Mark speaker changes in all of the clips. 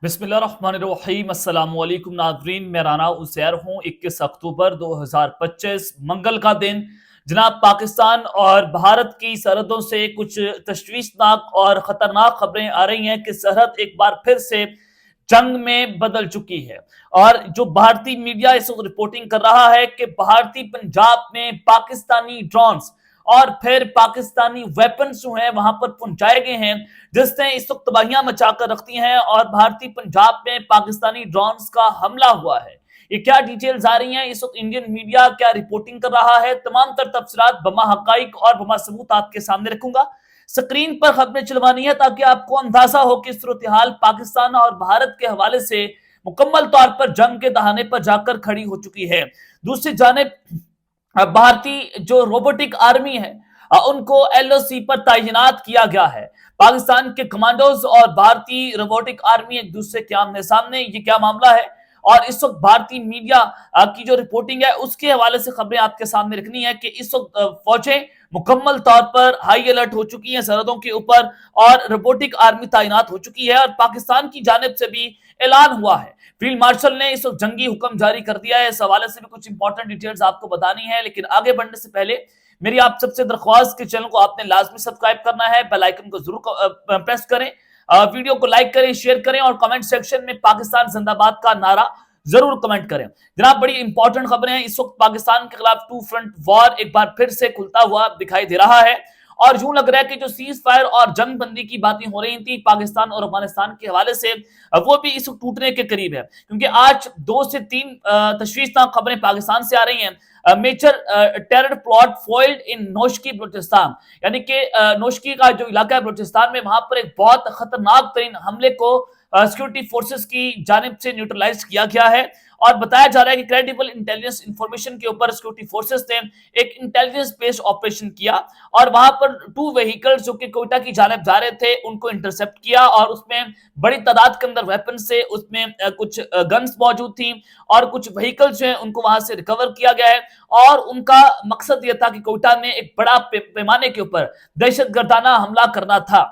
Speaker 1: बिस्मिल्लाहिर्रहमानिर्रहीम अस्सलाम वालेकुम नाज़रीन, मैं राना उज़ैर हूँ। 21 अक्टूबर 2025 मंगल का दिन। जनाब, पाकिस्तान और भारत की सरहदों से कुछ तशवीशनाक और ख़तरनाक खबरें आ रही हैं कि सरहद एक बार फिर से जंग में बदल चुकी है। और जो भारतीय मीडिया इस वक्त रिपोर्टिंग कर रहा है कि भारतीय पंजाब में पाकिस्तानी ड्रोन्स और फिर पाकिस्तानी वेपन्स जो हैं वहां पर पहुंचाए गए हैं, जिसने इस वक्त तबाहियां मचाकर रखती हैं। और भारतीय पंजाब में पाकिस्तानी ड्रोन्स का हमला हुआ है। ये क्या डिटेल्स आ रही हैं, इस वक्त इंडियन मीडिया क्या रिपोर्टिंग कर रहा है, तमाम तर तफसीलात बमा हकाइक और बमा सबूत आपके सामने रखूंगा। स्क्रीन पर खबरें चलवानी है ताकि आपको अंदाजा हो कि सूरत हाल पाकिस्तान और भारत के हवाले से मुकम्मल तौर पर जंग के दहाने पर जाकर खड़ी हो चुकी है। दूसरी जानिब भारतीय जो रोबोटिक आर्मी है उनको एलओसी पर तैनात किया गया है। पाकिस्तान के कमांडोज और भारतीय रोबोटिक आर्मी एक दूसरे के आमने सामने, ये क्या मामला है? और इस वक्त भारतीय मीडिया की जो रिपोर्टिंग है उसके हवाले से खबरें आपके सामने रखनी है कि इस वक्त फौजें मुकम्मल तौर पर हाई अलर्ट हो चुकी हैं सरहदों के ऊपर और रोबोटिक आर्मी तैनात हो चुकी है। और पाकिस्तान की जानिब से भी ऐलान हुआ है, फील्ड मार्शल ने इस वक्त जंगी हुक्म जारी कर दिया है। इस हवाले से भी कुछ इंपॉर्टेंट डिटेल्स आपको बतानी है, लेकिन आगे बढ़ने से पहले मेरी आप सबसे दरख्वास्त कि चैनल को आपने लाजमी सब्सक्राइब करना है, बेल आइकन को जरूर प्रेस करें, वीडियो को लाइक करें, शेयर करें और कमेंट सेक्शन में पाकिस्तान जिंदाबाद का नारा जरूर कमेंट करें। जनाब, बड़ी इंपॉर्टेंट खबरें हैं। इस वक्त पाकिस्तान के खिलाफ टू फ्रंट वॉर एक बार फिर से खुलता हुआ दिखाई दे रहा है और यूं लग रहा है कि जो सीज फायर और जंग बंदी की बातें हो रही थी पाकिस्तान और अफगानिस्तान के हवाले से, वो भी इस वक्त टूटने के करीब है। क्योंकि आज 2 से 3 तशवीशनाक खबरें पाकिस्तान से आ रही हैं। मेजर टेरर प्लॉट फॉइल्ड इन नोशकी बलूचिस्तान, यानी कि नोशकी का जो इलाका है बलूचिस्तान में, वहां पर एक बहुत खतरनाक तरीन हमले को सिक्योरिटी फोर्सेस की जानिब से न्यूट्रलाइज किया गया है। और बताया जा रहा है कि क्रेडिबल इंटेलिजेंस इंफॉर्मेशन के ऊपर सिक्योरिटी फोर्सेस ने एक इंटेलिजेंस बेस्ड ऑपरेशन किया और वहां पर 2 व्हीकल्स जो कि कोयटा की जानिब जा रहे थे उनको इंटरसेप्ट किया और उसमें बड़ी तादाद के अंदर वेपन से, उसमें कुछ गन्स मौजूद थी और कुछ व्हीकल्स जो है उनको वहां से रिकवर किया गया है। और उनका मकसद यह था कि कोयटा में एक बड़ा पैमाने के ऊपर दहशतगर्दाना हमला करना था।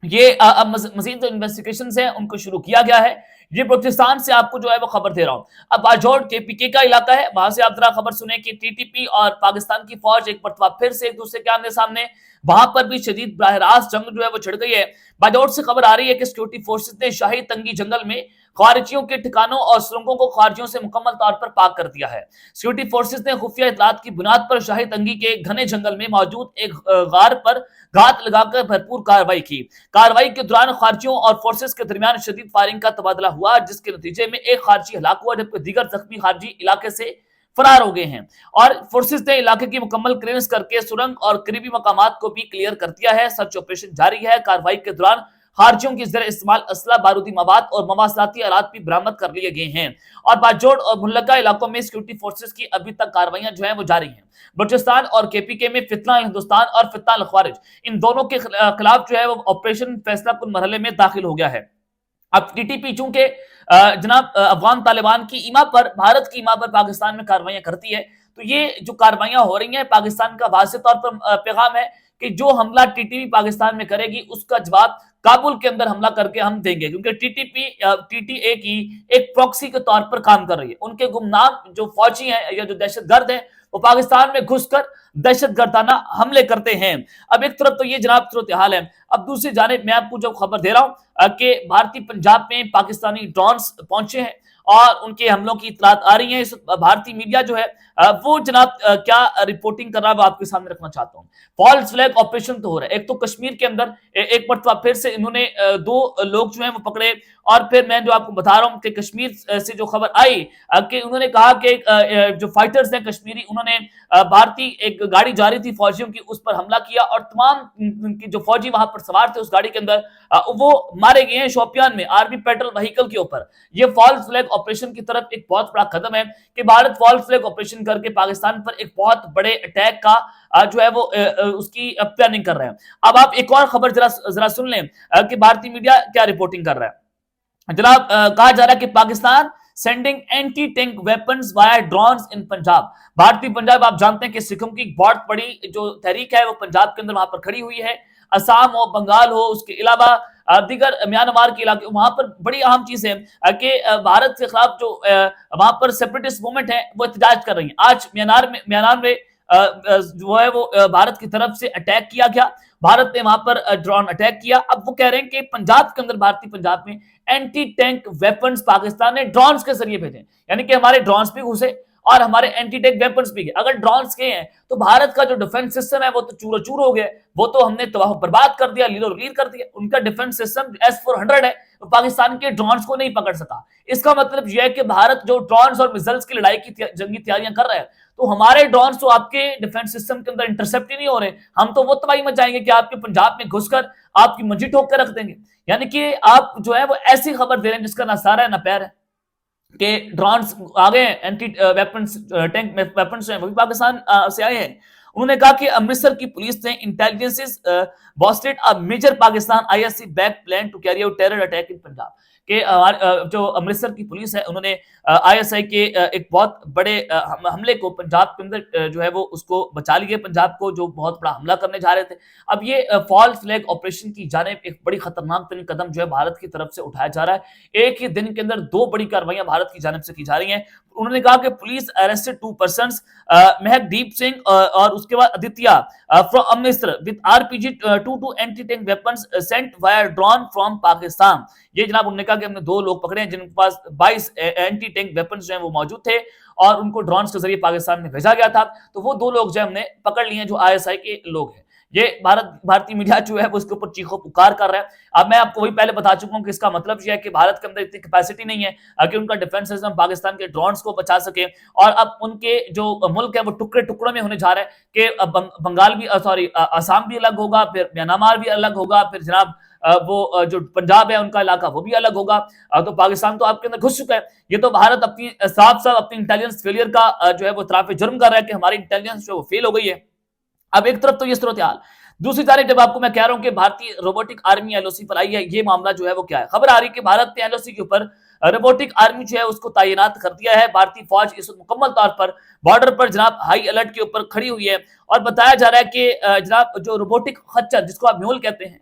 Speaker 1: ये मजीद जो इन्वेस्टिगेशन है उनको शुरू किया गया है। ये बलूचिस्तान से आपको जो है वो खबर दे रहा हूं। अब बाजौड़ केपीके का इलाका है, वहां से आप जरा खबर सुने कि टीटीपी और पाकिस्तान की फौज एक मरतबा फिर से एक दूसरे के आमने सामने, वहां पर भी शदीद बराह जंग जो है वो छिड़ गई है। बाजौड़ से खबर आ रही है कि सिक्योरिटी फोर्सेस ने शाही तंगी जंगल में खारिजियों के ठिकानों और सुरंगों को खारिजियों से मुकम्मल तौर पर पाक कर दिया है। सिक्योरिटी फोर्सेस ने खुफिया इतलात की बुनियाद पर शाही तंगी के घने जंगल में मौजूद एक गार पर घात लगाकर भरपूर कार्रवाई की। कार्रवाई के दौरान खारिजियों और फोर्सेस के दरमियान शदीद फायरिंग का तबादला हुआ, जिसके नतीजे में एक खारिजी हलाक हुआ जबकि दीगर जख्मी खारिजी इलाके से फरार हो गए हैं। और फोर्सेस ने इलाके की मुकम्मल क्लियरेंस करके सुरंग और करीबी मकामात को भी क्लियर कर दिया है। सर्च ऑपरेशन जारी है। कार्रवाई के दौरान खारिजियों की जरिए इस्तेमाल असला, बारूदी मवाद और मवासलाती आलात भी बरामद कर लिए गए हैं। और बाजौड़ और मुल्लका इलाकों में सिक्योरिटी फोर्सेस की अभी तक कार्रवाइयां जो है वो जारी हैं। बलूचिस्तान और केपीके में फितना हिंदुस्तान और फितना अल खारिज, इन दोनों के खिलाफ जो है वो ऑपरेशन फैसला कुन मरहले में दाखिल हो गया है। अब टीटीपी चूंकि जनाब अफगान तालिबान की ईमा पर, भारत की ईमा पर पाकिस्तान में कार्रवाइयां करती है, तो ये जो कार्रवाइयां हो रही हैं पाकिस्तान का वाज़ेह तौर पर पैगाम है कि जो हमला टीटीपी पाकिस्तान में करेगी उसका जवाब काबुल के अंदर हमला करके हम देंगे। क्योंकि टीटीपी टीटीए की एक प्रॉक्सी के तौर पर काम कर रही है। उनके गुमनाम जो फौजी हैं या जो दहशतगर्द हैं वो पाकिस्तान में घुसकर दहशतगर्दाना हमले करते हैं। अब एक तरफ तो ये जनाब सूरत हाल है। अब दूसरी जानिब मैं आपको जो खबर दे रहा हूं कि भारतीय पंजाब में पाकिस्तानी ड्रोन्स पहुंचे हैं और उनके हमलों की इतलात आ रही है। इस भारतीय मीडिया जो है वो जनाब क्या रिपोर्टिंग कर रहा है वो आपके सामने रखना चाहता हूँ। फॉल्स फ्लैग ऑपरेशन तो हो रहा है। एक तो कश्मीर के अंदर एक मरतबा फिर से इन्होंने 2 लोग जो है वो पकड़े। और फिर मैं जो आपको बता रहा हूँ कि कश्मीर से जो खबर आई कि उन्होंने कहा कि जो फाइटर्स हैं कश्मीरी, उन्होंने भारतीय एक गाड़ी जा रही थी फौजियों की, उस पर हमला किया और तमाम जो फौजी वहां पर सवार थे उस गाड़ी के अंदर वो मारे गए हैं शोपियान में आर्मी पेट्रोल व्हीकल के ऊपर। ये फॉल्स फ्लैग ऑपरेशन की तरफ एक बहुत बड़ा कदम है कि भारत फॉल्स फ्लैग ऑपरेशन करके पाकिस्तान पर एक बहुत बड़े अटैक का जो है वो उसकी प्लानिंग कर रहे हैं। अब आप एक और खबर जरा सुन लें कि भारतीय मीडिया क्या रिपोर्टिंग कर रहा है। जनाब कहा जा रहा है कि Pakistan sending anti tank weapons via drones in Punjab. भारतीय पंजाब, आप जानते हैं कि सिखों की बहुत बड़ी जो तहरीक है वो पंजाब के अंदर वहां पर खड़ी हुई है। असम हो, बंगाल हो, उसके अलावा دیگر म्यांमार के इलाके, वहां पर बड़ी अहम चीज है कि भारत के खिलाफ जो वहां पर सेपरेटिस्ट मूवमेंट है वो एहतजाज कर रही है। आज म्यांमार में जो है वो भारत की तरफ से अटैक किया गया, भारत ने वहां पर ड्रोन अटैक किया। अब वो कह रहे हैं कि पंजाब के अंदर, भारतीय पंजाब में एंटी टैंक वेपन्स पाकिस्तान ने ड्रोन्स के जरिए भेजे, यानी कि हमारे ड्रोन्स भी घुसे और हमारे एंटी टैंक वेपन्स भी गए। अगर ड्रोन्स गए हैं तो भारत का जो डिफेंस सिस्टम है वो तो चूर चूर हो गया, वो तो हमने तबाह बर्बाद कर दिया, लीलो लीर कर दिया। उनका डिफेंस सिस्टम S-400 है, तो पाकिस्तान के ड्रोन्स को नहीं पकड़ सका। इसका मतलब यह है कि भारत जो ड्रोन्स और मिसाइल्स की लड़ाई की जंगी तैयारियां कर रहा है, तो हमारे ड्रोन्स तो आपके डिफेंस सिस्टम के अंदर इंटरसेप्ट ही नहीं हो रहे, हम तो वो तबाही मचाएंगे कि आपके पंजाब में घुसकर आपकी मंजी ठोक कर रख देंगे। यानी कि आप जो है वो ऐसी खबर दे रहे हैं जिसका ना सारा है ना पैर है, कि ड्रोन्स आ गए, एंटी वेपन्स टैंक वेपन्स हैं वो भी पाकिस्तान से आए हैं। उन्होंने कहा कि अमृतसर की पुलिस ने intelligence busted a major Pakistan ISC back plan to carry out terror attack in Punjab, कि जो अमृतसर की पुलिस है उन्होंने ISI के एक बहुत बड़े हमले को पंजाब के अंदर जो है वो उसको बचा लिया, पंजाब को जो बहुत बड़ा हमला करने जा रहे थे। अब ये फॉल्स फ्लैग ऑपरेशन की जानिब एक बड़ी खतरनाक तरीन कदम जो है भारत की तरफ से उठाया जा रहा है। एक ही दिन के अंदर 2 बड़ी कार्रवाइयां भारत की जानिब से की जा रही हैं। उन्होंने कहा कि police arrested 2 persons, Mehakdeep Singh और उसके बाद Aditya from Amritsar with RPG 2 anti tank weapons sent via drone from Pakistan. ये जनाब उन्होंने कहा कि हमने 2 लोग पकड़े हैं जिनके पास 22 एंटी टैंक वेपन्स जो हैं वो मौजूद थे और उनको ड्रोन्स के जरिए पाकिस्तान में भेजा गया था। तो वो 2 लोग जो हमने पकड़ लिए हैं जो ISI के लोग हैं। ये भारतीय मीडिया जो है वो उसके ऊपर चीखो पुकार कर रहा है। अब मैं आपको वही पहले बता चुका हूं कि इसका मतलब यह है कि भारत के अंदर इतनी कैपेसिटी नहीं है कि उनका डिफेंस सिस्टम पाकिस्तान के ड्रोन्स को बचा सके, और अब उनके जो मुल्क है वो टुकड़े टुकड़ों में होने जा रहा है कि बंगाल भी असम भी अलग होगा, फिर म्यांमार भी अलग होगा, फिर जनाब वो जो पंजाब है उनका इलाका वो भी अलग होगा। तो पाकिस्तान तो आपके अंदर घुस चुका है। ये तो भारत अपनी साफ साफ अपनी इंटेलिजेंस फेलियर का जो है वो इतराफ जुर्म कर रहा है कि हमारी इंटेलिजेंस जो फेल हो गई है। अब एक तरफ तो ये सूरत हाल, दूसरी तरफ जब आपको मैं कह रहा हूं कि भारतीय रोबोटिक आर्मी LOC पर आई है, ये मामला जो है वो क्या है, खबर आ रही है कि भारत ने LOC के ऊपर रोबोटिक आर्मी जो है उसको तैनात कर दिया है। भारतीय फौज इस मुकम्मल तौर पर बॉर्डर पर जनाब हाई अलर्ट के ऊपर खड़ी हुई है, और बताया जा रहा है कि जनाब जो रोबोटिक खच्चर जिसको आप म्यूल कहते हैं,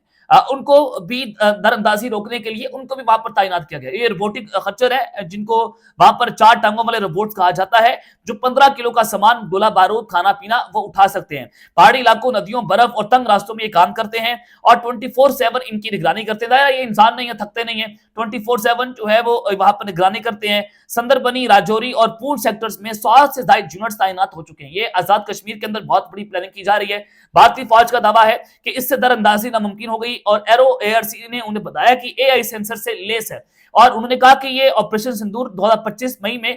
Speaker 1: उनको भी दरअंदाजी रोकने के लिए उनको भी वहां पर तैनात किया गया। ये रोबोटिक खच्चर है जिनको वहां पर 4 टांगों वाले रोबोट्स कहा जाता है, जो 15 किलो का सामान, गोला बारूद, खाना पीना वो उठा सकते हैं। पहाड़ी इलाकों, नदियों, बर्फ और तंग रास्तों में ये काम करते हैं और 24/7 इनकी निगरानी करते हैं। ये इंसान नहीं है, थकते नहीं है, 24/7 जो है वो वहां पर निगरानी करते हैं। संदरबनी, राजौरी और पूंछ सेक्टर्स में 100 से ज्यादा यूनिट्स तैनात हो चुके हैं। ये आजाद कश्मीर के अंदर बहुत बड़ी प्लानिंग की जा रही है। भारतीय फौज का दावा है कि इससे दरअंदाजी नामुमकिन हो गई, और एरो ARC ने उन्हें बताया कि AI सेंसर से लेस है, और उन्होंने कहा कि ये ऑपरेशन सिंदूर 2025 मई में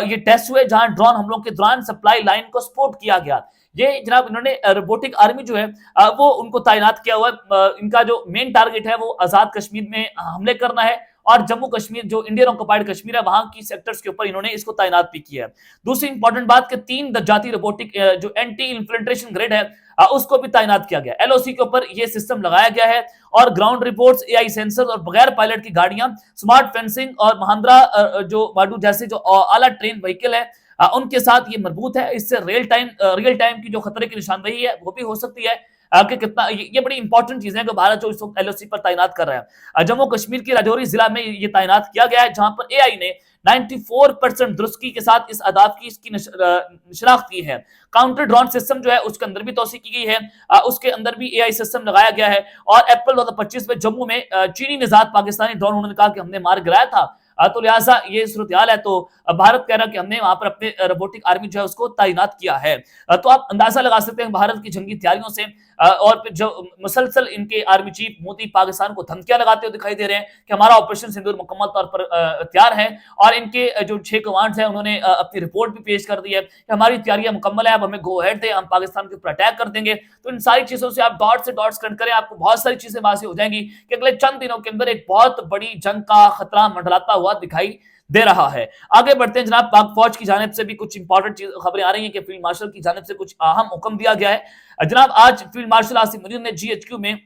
Speaker 1: ये टेस्ट हुए जहां ड्रोन हमलों के दौरान सप्लाई लाइन को सपोर्ट किया गया। ये जनाब इन्होंने रोबोटिक आर्मी जो है वो उनको तैनात किया हुआ है। इनका जो मेन टारगेट है वो आजाद कश्मीर में हमले करना है, और जम्मू कश्मीर जो इंडियन ऑक्युपाइड कश्मीर है वहां की सेक्टर्स के ऊपर इन्होंने इसको तैनात भी किया है। दूसरी इंपॉर्टेंट बात कि 3 जाती रोबोटिक जो एंटी इन्फिल्ट्रेशन ग्रेड है उसको भी तैनात किया गया। LOC के ऊपर ये सिस्टम लगाया गया है, और ग्राउंड रिपोर्ट्स, AI सेंसर और बगैर पायलट की गाड़ियां, स्मार्ट फेंसिंग और महिंद्रा जो वाडू जैसे जो आला ट्रेन व्हीकल है उनके साथ ये मजबूत है। इससे रियल टाइम की जो खतरे की निशानदेही है वो भी हो सकती है। कि कितना ये बड़ी इंपॉर्टेंट चीजें कि भारत जो इस वक्त LOC पर तैनात कर रहा है। जम्मू कश्मीर के राजौरी जिला में ये तैनात किया गया है, जहां पर AI ने 94% दुरुस्ती के साथ इस अदाब की इसकी शनाख्त की है। काउंटर ड्रोन सिस्टम जो है उसके अंदर भी तोसी की गई है, उसके अंदर भी AI सिस्टम लगाया गया है। और अप्रैल 2025 में जम्मू में चीनी निजात पाकिस्तानी ड्रोन उन्होंने कहा कि हमने मार गिराया था, तो लिहाजा ये सूरत हाल है। तो भारत कह रहा है कि हमने वहां पर अपने रोबोटिक आर्मी जो है उसको तैनात किया है। तो आप अंदाजा लगा सकते हैं भारत की जंगी तैयारियों से, और फिर जो मुसलसल इनके आर्मी चीफ मोदी पाकिस्तान को धमकियां लगाते हुए दिखाई दे रहे हैं कि हमारा ऑपरेशन सिंदूर मुकम्मल तौर पर तैयार है, और इनके जो 6 कमांड्स हैं उन्होंने अपनी रिपोर्ट भी पेश कर दी है कि हमारी तैयारियां मुकम्मल है, अब हमें गो अहेड दें, हम पाकिस्तान के ऊपर अटैक कर देंगे। तो इन सारी चीजों से आप डॉट से डॉट्स कनेक्ट करें, आपको बहुत सारी चीजें वाज़ेह हो जाएंगी कि अगले चंद दिनों के अंदर एक बहुत बड़ी जंग का खतरा मंडराता हुआ दिखाई दे रहा है। आगे बढ़ते हैं जनाब, पाक फौज की जानिब से भी कुछ इंपॉर्टेंट खबरें आ रही हैं कि फील्ड मार्शल की जानिब से कुछ अहम हुक्म दिया गया है। जनाब आज फील्ड मार्शल आसिम मुनीर ने GHQ में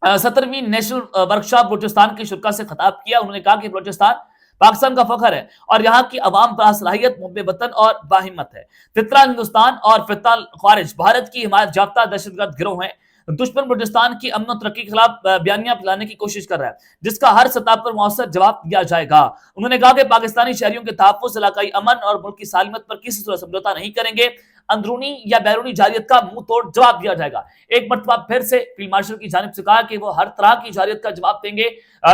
Speaker 1: 17वीं नेशनल वर्कशॉप बलूचिस्तान की शुरा से खिताब किया। उन्होंने कहा कि बलूचिस्तान पाकिस्तान का फखर है और यहाँ की अवाम बासलाहियत, मुहब्बे वतन और बाहिम्मत है। फितरा हिंदुस्तान और फितरा ख्वारिज भारत की हिमायत याफ्ता दहशतगर्द गिरोह है। دشمن بلوچستان کی امن و ترقی کے خلاف بیانیاں پھیلانے کی کوشش کر رہا ہے جس کا ہر سطح پر مؤثر جواب دیا جائے گا۔ انہوں نے کہا کہ پاکستانی شہریوں کے تحفظ، علاقائی امن اور ملک کی سالمیت پر کسی صورت سمجھوتہ نہیں کریں گے، اندرونی یا بیرونی جارحیت کا منہ توڑ جواب دیا جائے گا۔ ایک مرتبہ پھر سے فیلڈ مارشل کی جانب سے کہا کہ وہ ہر طرح کی جارحیت کا جواب دیں گے،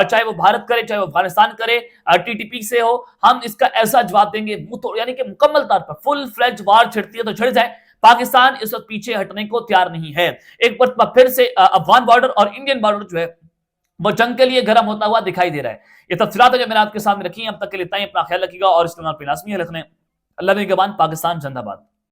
Speaker 1: چاہے وہ بھارت کرے، چاہے وہ افغانستان کرے، ٹی ٹی پی سے ہو، ہم اس کا ایسا جواب دیں گے منہ توڑ، یعنی کہ مکمل طور پر فل فلیج وار چھڑتی ہے تو چھڑ جائے۔ پاکستان اس وقت پیچھے ہٹنے کو تیار نہیں ہے۔ ایک مرتبہ پھر سے افغان بارڈر اور انڈین بارڈر جو ہے وہ جنگ کے لیے گرم ہوتا ہوا دکھائی دے رہا ہے۔ یہ تفصیلات جو میں نے آپ کے سامنے رکھی ہیں، اب تک کے لیے اتنا ہی۔ اپنا خیال رکھیے گا اور اس کے بعد پہ لازمی ہے لکھنے۔ اللہ نگہبان۔ پاکستان زندہ باد۔